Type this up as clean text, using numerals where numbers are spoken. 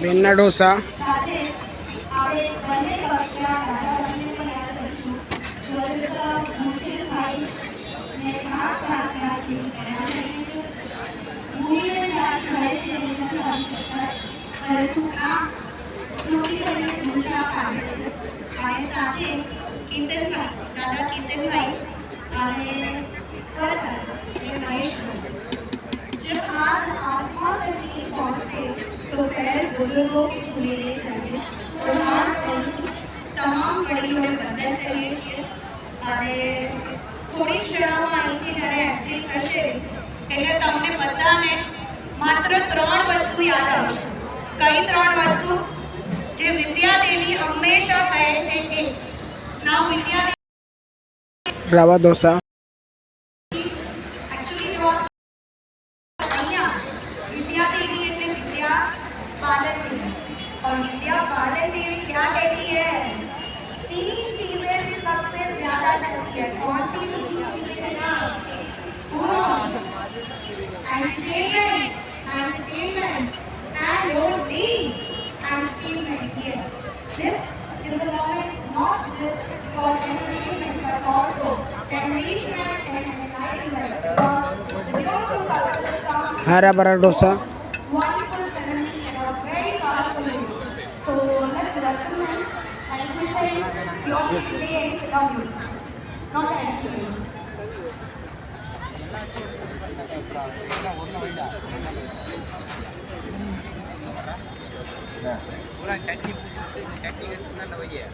બેનના ઢોસા, સાથે આપણે બંને પક્ષના દાદા દાદીને પણ યાદ કરીશું. સ્વર્ગસ્થ મુર્શીદભાઈ ને ખાસ પ્રાર્થનાથી પ્રણામ કરીએ છીએ. ભૂમિબેન રાજ ઘરે છે એ નથી આવી શકતા, પરંતુ આ ટૂંકી પૂજા પાડે છે. અને સાથે કીર્તનભાઈ, દાદા કીર્તનભાઈ અને પરદાદા એટલે મહેશભાઈ. जब हाथ आसमान तक नहीं पहुंचते तो पैर बुजुर्गों के छूने ले जाते. तो हाथ सहित તમામ વડીલોને વંદન કરીએ છીએ. અને થોડી ક્ષણોમાં અહીંથી જ્યારે એન્ટ્રી કરશે એટલે તમને બધાને માત્ર 3 વસ્તુ યાદ આવશે. કઈ 3 વસ્તુ? જે વિદ્યાદેવી હંમેશા કહે છે કે નામ વિદ્યાદેવી રવા ઢોસા, विद्यादेवी એટલે विद्या पालन देवी. और विद्या पालन देवी क्या कहती है? 3 चीजें सबसे ज्यादा चलती है. कौन सी 3 चीजें है ना? Entertainment and only entertainment. Yes, this is the moment not just for entertainment but also enrichment and enlightenment, because the beautiful couple will come hara bhara dosa, wonderful ceremony and a very powerful way. So let's welcome them and entertain the opportunity and love you. Not entertain. पूरा चटनी चटनी कितना तो भैया